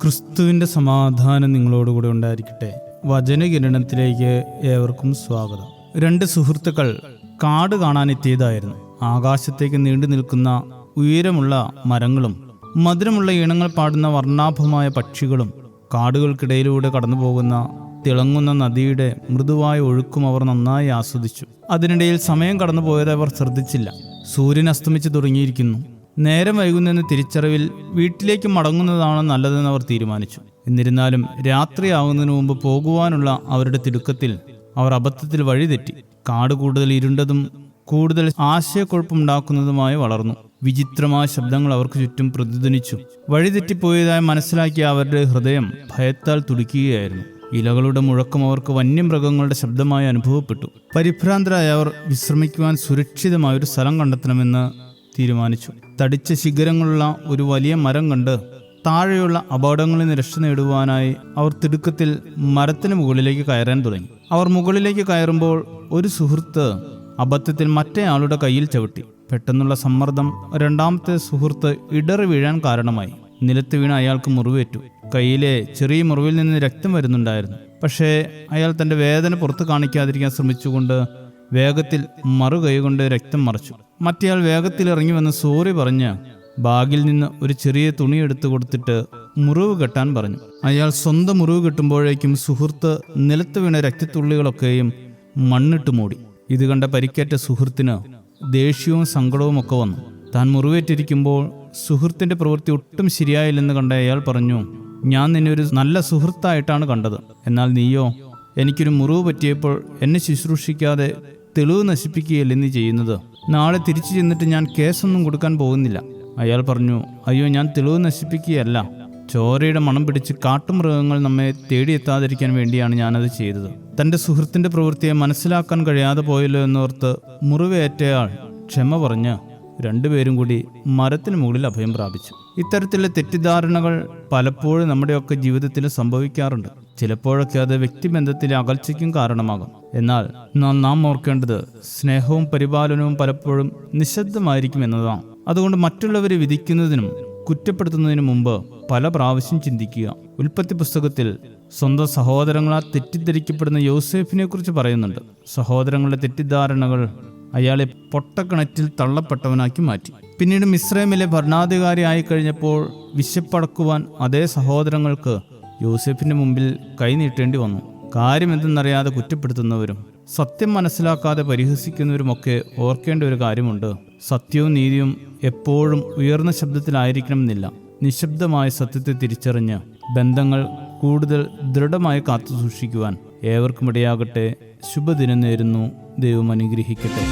ക്രിസ്തുവിൻ്റെ സമാധാനം നിങ്ങളോടുകൂടെ ഉണ്ടായിരിക്കട്ടെ. വചനകിരണത്തിലേക്ക് ഏവർക്കും സ്വാഗതം. 2 സുഹൃത്തുക്കൾ കാട് കാണാനെത്തിയതായിരുന്നു. ആകാശത്തേക്ക് നീണ്ടു നിൽക്കുന്ന ഉയരമുള്ള മരങ്ങളും മധുരമുള്ള ഈണങ്ങൾ പാടുന്ന വർണ്ണാഭമായ പക്ഷികളും കാടുകൾക്കിടയിലൂടെ കടന്നു പോകുന്ന തിളങ്ങുന്ന നദിയുടെ മൃദുവായ ഒഴുക്കും അവർ നന്നായി ആസ്വദിച്ചു. അതിനിടയിൽ സമയം കടന്നുപോയത് അവർ ശ്രദ്ധിച്ചില്ല. സൂര്യൻ അസ്തമിച്ചു തുടങ്ങിയിരിക്കുന്നു. നേരം വൈകുന്നെന്ന തിരിച്ചറിവിൽ വീട്ടിലേക്ക് മടങ്ങുന്നതാണ് നല്ലതെന്ന് അവർ തീരുമാനിച്ചു. എന്നിരുന്നാലും രാത്രിയാകുന്നതിന് മുമ്പ് പോകുവാനുള്ള അവരുടെ തിടുക്കത്തിൽ അവർ അബദ്ധത്തിൽ വഴിതെറ്റി. കാട് കൂടുതൽ ഇരുണ്ടതും കൂടുതൽ ആശയക്കുഴപ്പമുണ്ടാക്കുന്നതുമായി വളർന്നു. വിചിത്രമായ ശബ്ദങ്ങൾ അവർക്ക് ചുറ്റും പ്രതിധ്വനിച്ചു. വഴിതെറ്റിപ്പോയതായി മനസ്സിലാക്കിയ അവരുടെ ഹൃദയം ഭയത്താൽ തുടിക്കുകയായിരുന്നു. ഇലകളുടെ മുഴക്കം അവർക്ക് വന്യമൃഗങ്ങളുടെ ശബ്ദമായി അനുഭവപ്പെട്ടു. പരിഭ്രാന്തരായ അവർ വിശ്രമിക്കുവാൻ സുരക്ഷിതമായൊരു സ്ഥലം കണ്ടെത്തണമെന്ന് തീരുമാനിച്ചു. തടിച്ച ശിഖരങ്ങളുള്ള ഒരു വലിയ മരം കണ്ട് താഴെയുള്ള അപകടങ്ങളിൽ നിന്ന് രക്ഷ നേടുവാനായി അവർ തിടുക്കത്തിൽ മരത്തിന് മുകളിലേക്ക് കയറാൻ തുടങ്ങി. അവർ മുകളിലേക്ക് കയറുമ്പോൾ ഒരു സുഹൃത്ത് അബദ്ധത്തിൽ മറ്റേ ആളുടെ കയ്യിൽ ചവിട്ടി. പെട്ടെന്നുള്ള സമ്മർദ്ദം രണ്ടാമത്തെ സുഹൃത്ത് ഇടറി വീഴാൻ കാരണമായി. നിലത്ത് വീണ അയാൾക്ക് മുറിവേറ്റു. കയ്യിലെ ചെറിയ മുറിവിൽ നിന്ന് രക്തം വരുന്നുണ്ടായിരുന്നു. പക്ഷേ അയാൾ തൻ്റെ വേദന പുറത്ത് കാണിക്കാതിരിക്കാൻ ശ്രമിച്ചുകൊണ്ട് വേഗത്തിൽ മറുകൈ കൊണ്ട് രക്തം മറച്ചു. മറ്റേയാൾ വേഗത്തിൽ ഇറങ്ങി വന്ന് സോറി പറഞ്ഞ് ബാഗിൽ നിന്ന് ഒരു ചെറിയ തുണി എടുത്തു കൊടുത്തിട്ട് മുറിവ് കെട്ടാൻ പറഞ്ഞു. അയാൾ സ്വന്തം മുറിവ് കെട്ടുമ്പോഴേക്കും സുഹൃത്ത് നിലത്ത് വീണ രക്തത്തുള്ളികളൊക്കെയും മണ്ണിട്ട് മൂടി. ഇത് കണ്ട പരിക്കേറ്റ സുഹൃത്തിന് ദേഷ്യവും സങ്കടവും ഒക്കെ വന്നു. താൻ മുറിവേറ്റിരിക്കുമ്പോൾ സുഹൃത്തിന്റെ പ്രവൃത്തി ഒട്ടും ശരിയായില്ലെന്ന് കണ്ട അയാൾ പറഞ്ഞു, ഞാൻ നിന്നെ ഒരു നല്ല സുഹൃത്തായിട്ടാണ് കണ്ടത്. എന്നാൽ നീയോ എനിക്കൊരു മുറിവ് പറ്റിയപ്പോൾ എന്നെ ശുശ്രൂഷിക്കാതെ തെളിവ് നശിപ്പിക്കുകയല്ലേ നീ ചെയ്യുന്നത്. നാളെ തിരിച്ചു ചെന്നിട്ട് ഞാൻ കേസൊന്നും കൊടുക്കാൻ പോകുന്നില്ല. അയാൾ പറഞ്ഞു, അയ്യോ, ഞാൻ തെളിവ് നശിപ്പിക്കുകയല്ല. ചോരയുടെ മണം പിടിച്ച് കാട്ടുമൃഗങ്ങൾ നമ്മെ തേടിയെത്താതിരിക്കാൻ വേണ്ടിയാണ് ഞാനത് ചെയ്തത്. തൻ്റെ സുഹൃത്തിൻ്റെ പ്രവൃത്തിയെ മനസ്സിലാക്കാൻ കഴിയാതെ പോയല്ലോ എന്നോർത്ത് മുറിവേറ്റയാൾ ക്ഷമ പറഞ്ഞ് രണ്ടുപേരും കൂടി മരത്തിന് മുകളിൽ അഭയം പ്രാപിച്ചു. ഇത്തരത്തിലുള്ള തെറ്റിദ്ധാരണകൾ പലപ്പോഴും നമ്മുടെയൊക്കെ ജീവിതത്തിൽ സംഭവിക്കാറുണ്ട്. ചിലപ്പോഴൊക്കെ അത് വ്യക്തിബന്ധത്തിലെ അകൽച്ചയ്ക്കും കാരണമാകും. എന്നാൽ നാം ഓർക്കേണ്ടത് സ്നേഹവും പരിപാലനവും പലപ്പോഴും നിശബ്ദമായിരിക്കും എന്നതാണ്. അതുകൊണ്ട് മറ്റുള്ളവരെ വിധിക്കുന്നതിനും കുറ്റപ്പെടുത്തുന്നതിനു മുമ്പ് പല പ്രാവശ്യം ചിന്തിക്കുക. ഉൽപ്പത്തി പുസ്തകത്തിൽ സ്വന്തം സഹോദരങ്ങളാൽ തെറ്റിദ്ധരിക്കപ്പെടുന്ന യോസേഫിനെ കുറിച്ച് പറയുന്നുണ്ട്. സഹോദരങ്ങളുടെ തെറ്റിദ്ധാരണകൾ അയാളെ പൊട്ടക്കിണറ്റിൽ തള്ളപ്പെട്ടവനാക്കി മാറ്റി. പിന്നീട് മിസ്രൈമിലെ ഭരണാധികാരി ആയിക്കഴിഞ്ഞപ്പോൾ വിശപ്പടക്കുവാൻ അതേ സഹോദരങ്ങൾക്ക് യോസേഫിന്റെ മുമ്പിൽ കൈനീട്ടേണ്ടി വന്നു. കാര്യമെന്തെന്നറിയാതെ കുറ്റപ്പെടുത്തുന്നവരും സത്യം മനസ്സിലാക്കാതെ പരിഹസിക്കുന്നവരുമൊക്കെ ഓർക്കേണ്ട ഒരു കാര്യമുണ്ട്. സത്യവും നീതിയും എപ്പോഴും ഉയർന്ന ശബ്ദത്തിലായിരിക്കണമെന്നില്ല. നിശബ്ദമായ സത്യത്തെ തിരിച്ചറിഞ്ഞ് ബന്ധങ്ങൾ കൂടുതൽ ദൃഢമായി കാത്തുസൂക്ഷിക്കുവാൻ ഏവർക്കും ഇടയാകട്ടെ. ശുഭദിനം നേരുന്നു. ദൈവം അനുഗ്രഹിക്കട്ടെ.